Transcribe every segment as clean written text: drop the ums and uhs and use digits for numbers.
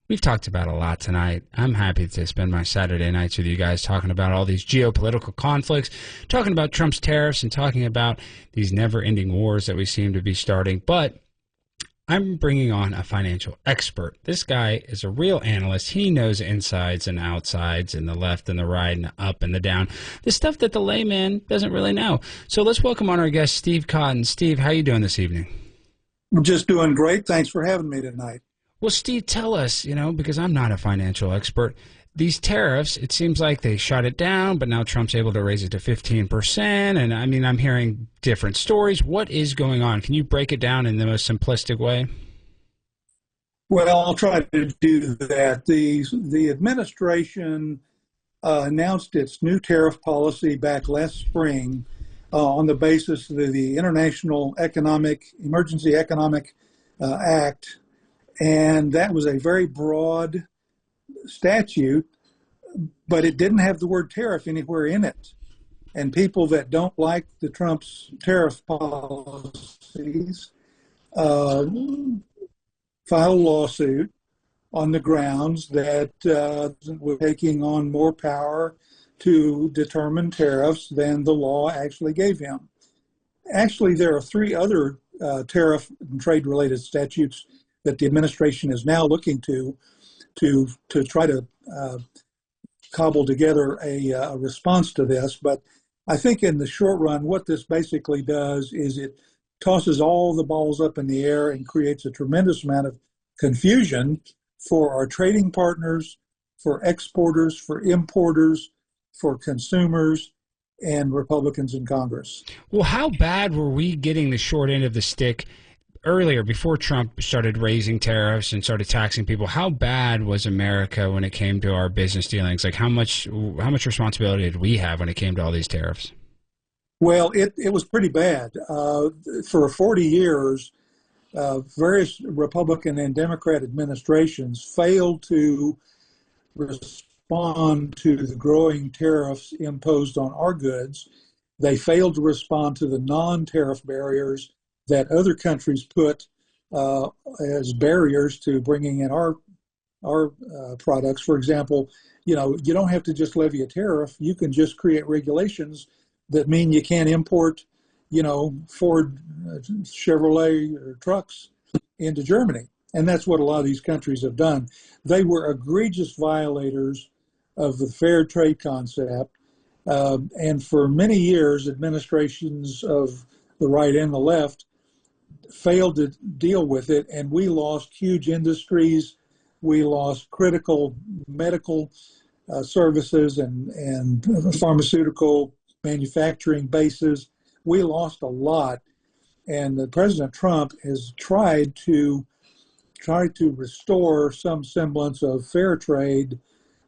We've talked about a lot tonight. I'm happy to spend my Saturday nights with you guys talking about all these geopolitical conflicts, talking about Trump's tariffs, and talking about these never-ending wars that we seem to be starting. But I'm bringing on a financial expert. This guy is a real analyst. He knows insides and outsides and the left and the right and the up and the down, the stuff that the layman doesn't really know. So let's welcome on our guest, Steve Cotton. Steve, how are you doing this evening? I'm just doing great. Thanks for having me tonight. Well, Steve, tell us, because I'm not a financial expert, these tariffs, it seems like they shot it down, but now Trump's able to raise it to 15%. And I'm hearing different stories. What is going on? Can you break it down in the most simplistic way? Well, I'll try to do that. The administration announced its new tariff policy back last spring on the basis of the International Emergency Economic Act. And that was a very broad statute, but it didn't have the word tariff anywhere in it. And people that don't like the Trump's tariff policies filed a lawsuit on the grounds that we're taking on more power to determine tariffs than the law actually gave him. Actually, there are three other tariff and trade-related statutes that the administration is now looking to try to cobble together a response to this. But I think in the short run, what this basically does is it tosses all the balls up in the air and creates a tremendous amount of confusion for our trading partners, for exporters, for importers, for consumers, and Republicans in Congress. Well, how bad were we getting the short end of the stick earlier, before Trump started raising tariffs and started taxing people? How bad was America when it came to our business dealings? Like how much responsibility did we have when it came to all these tariffs? Well, it was pretty bad. For 40 years, various Republican and Democrat administrations failed to respond to the growing tariffs imposed on our goods. They failed to respond to the non-tariff barriers that other countries put as barriers to bringing in our products. For example, you don't have to just levy a tariff. You can just create regulations that mean you can't import, Ford, Chevrolet or trucks into Germany. And that's what a lot of these countries have done. They were egregious violators of the fair trade concept. And for many years, administrations of the right and the left failed to deal with it, and we lost huge industries. We lost critical medical services and pharmaceutical manufacturing bases. We lost a lot, and President Trump has tried to restore some semblance of fair trade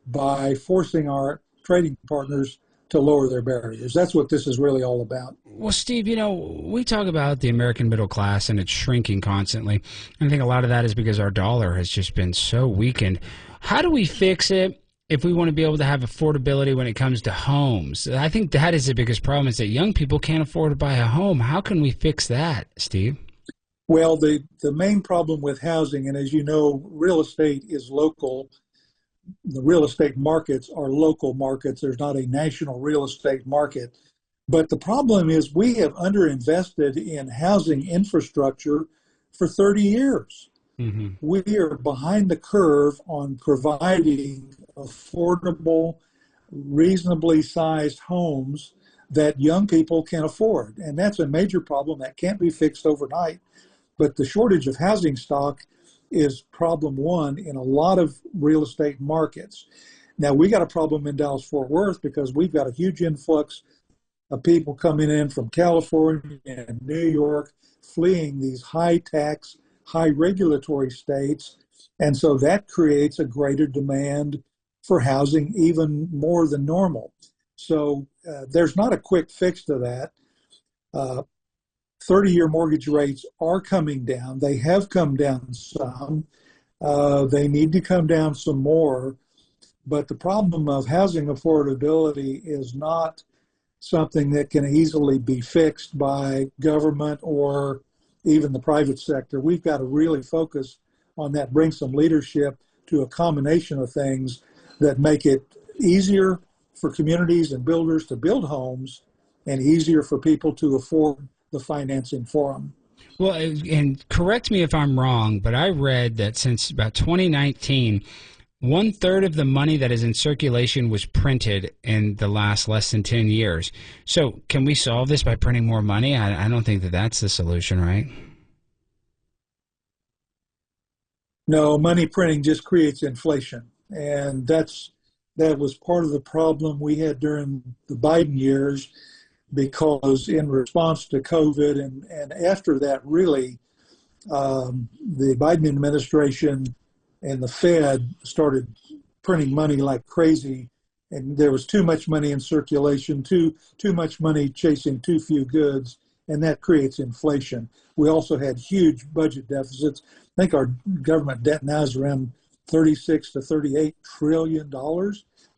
by forcing our trading partners to lower their barriers. That's what this is really all about. Well, Steve, we talk about the American middle class and it's shrinking constantly. And I think a lot of that is because our dollar has just been so weakened. How do we fix it if we want to be able to have affordability when it comes to homes? I think that is the biggest problem, is that young people can't afford to buy a home. How can we fix that, Steve? Well, the main problem with housing, and as you know, real estate is local. The real estate markets are local markets. There's not a national real estate market. But the problem is we have underinvested in housing infrastructure for 30 years. Mm-hmm. We are behind the curve on providing affordable, reasonably sized homes that young people can afford. And that's a major problem that can't be fixed overnight. But the shortage of housing stock is problem one in a lot of real estate markets. Now, we got a problem in Dallas-Fort Worth because we've got a huge influx of people coming in from California and New York, fleeing these high tax, high regulatory states. And so that creates a greater demand for housing, even more than normal. So there's not a quick fix to that. 30-year mortgage rates are coming down. They have come down some. They need to come down some more. But the problem of housing affordability is not something that can easily be fixed by government or even the private sector. We've got to really focus on that, bring some leadership, to a combination of things that make it easier for communities and builders to build homes and easier for people to afford the financing for them. Well, and correct me if I'm wrong, but I read that since about 2019, 1/3 of the money that is in circulation was printed in the last less than 10 years. So can we solve this by printing more money? I don't think that that's the solution, right? No, money printing just creates inflation. And that was part of the problem we had during the Biden years, because in response to COVID and after that, really, the Biden administration and the Fed started printing money like crazy, and there was too much money in circulation, too much money chasing too few goods, and that creates inflation. We also had huge budget deficits. I think our government debt now is around $36 to $38 trillion.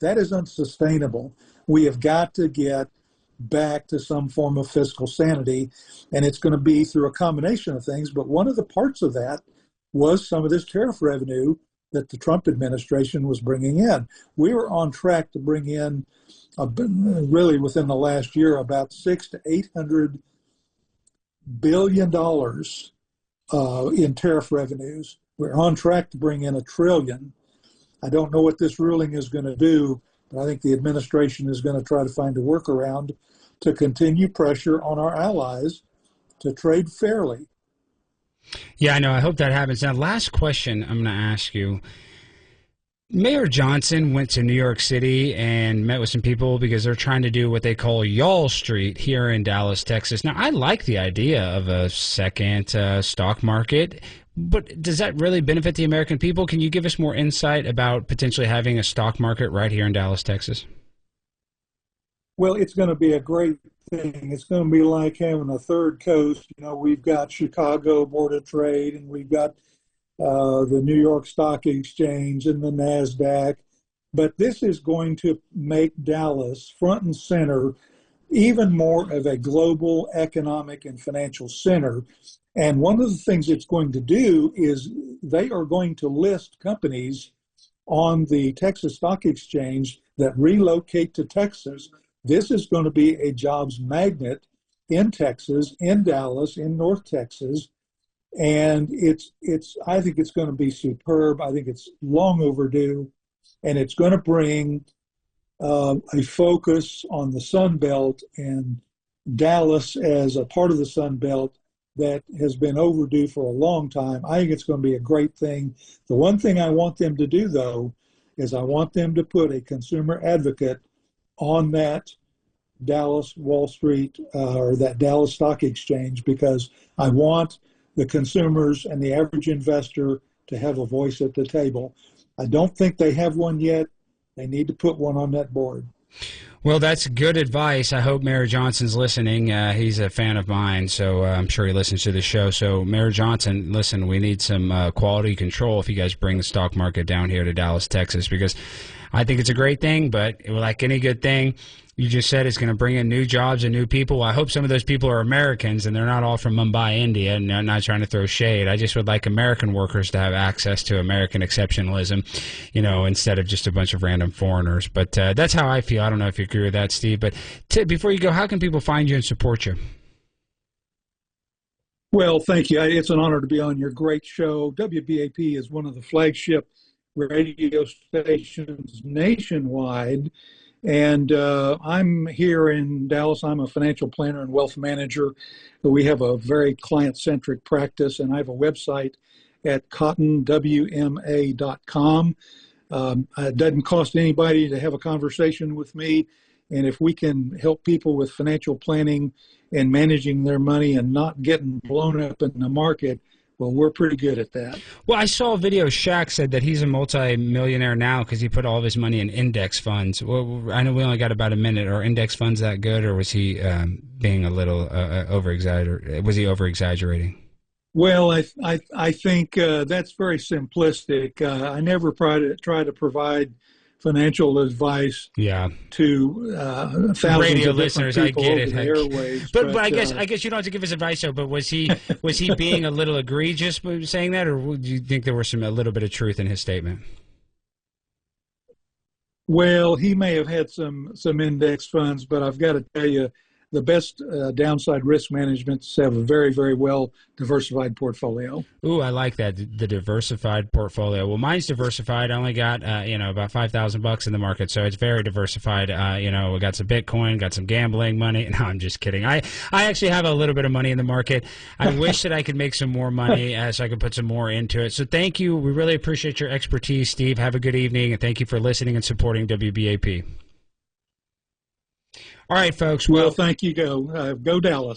That is unsustainable. We have got to get back to some form of fiscal sanity, and it's going to be through a combination of things. But one of the parts of that was some of this tariff revenue that the Trump administration was bringing in. We were on track to bring in, really within the last year, about $600 to $800 billion in tariff revenues. We're on track to bring in $1 trillion. I don't know what this ruling is going to do, but I think the administration is going to try to find a workaround to continue pressure on our allies to trade fairly. Yeah, I know. I hope that happens. Now, last question I'm going to ask you. Mayor Johnson went to New York City and met with some people because they're trying to do what they call Y'all Street here in Dallas, Texas. Now, I like the idea of a second stock market, but does that really benefit the American people? Can you give us more insight about potentially having a stock market right here in Dallas, Texas? Well, it's going to be a great thing. It's going to be like having a third coast. You know, we've got Chicago Board of Trade, and we've got the New York Stock Exchange and the NASDAQ. But this is going to make Dallas front and center, even more of a global economic and financial center. And one of the things it's going to do is they are going to list companies on the Texas Stock Exchange that relocate to Texas. This is going to be a jobs magnet in Texas, in Dallas, in North Texas. And I think it's going to be superb. I think it's long overdue, and it's going to bring a focus on the Sun Belt and Dallas as a part of the Sun Belt that has been overdue for a long time. I think it's going to be a great thing. The one thing I want them to do, though, is I want them to put a consumer advocate on that Dallas Wall Street or that Dallas Stock Exchange, because I want the consumers and the average investor to have a voice at the table. I don't think they have one yet. They need to put one on that board. Well, that's good advice. I hope Mayor Johnson's listening. He's a fan of mine, so I'm sure he listens to the show. So, Mayor Johnson, listen, we need some quality control if you guys bring the stock market down here to Dallas, Texas, because I think it's a great thing, but like any good thing, you just said it's going to bring in new jobs and new people. I hope some of those people are Americans and they're not all from Mumbai, India, and I'm not trying to throw shade. I just would like American workers to have access to American exceptionalism, instead of just a bunch of random foreigners. But that's how I feel. I don't know if you agree with that, Steve. But before you go, how can people find you and support you? Well, thank you. It's an honor to be on your great show. WBAP is one of the flagship radio stations nationwide. And I'm here in Dallas. I'm a financial planner and wealth manager. We have a very client-centric practice, and I have a website at cottonwma.com. It doesn't cost anybody to have a conversation with me. And if we can help people with financial planning and managing their money and not getting blown up in the market, well, we're pretty good at that. Well, I saw a video. Shaq said that he's a multi-millionaire now because he put all of his money in index funds. Well, I know we only got about a minute. Are index funds that good, or was he being a little over-exaggerated? Was he over-exaggerating? Well, I think that's very simplistic. I never try to provide financial advice Yeah. to thousands Radio of different listeners, I people get over it. the airwaves. But I guess you don't have to give us advice though. But was he being a little egregious by saying that, or do you think there was a little bit of truth in his statement? Well, he may have had some index funds, but I've got to tell you, the best downside risk management is to have a very, very well diversified portfolio. Ooh, I like that, the diversified portfolio. Well, mine's diversified. I only got about $5,000 in the market, so it's very diversified. We got some Bitcoin, got some gambling money. No, I'm just kidding. I actually have a little bit of money in the market. I wish that I could make some more money so I could put some more into it. So thank you. We really appreciate your expertise, Steve. Have a good evening, and thank you for listening and supporting WBAP. All right, folks. Well, thank you. Go Dallas.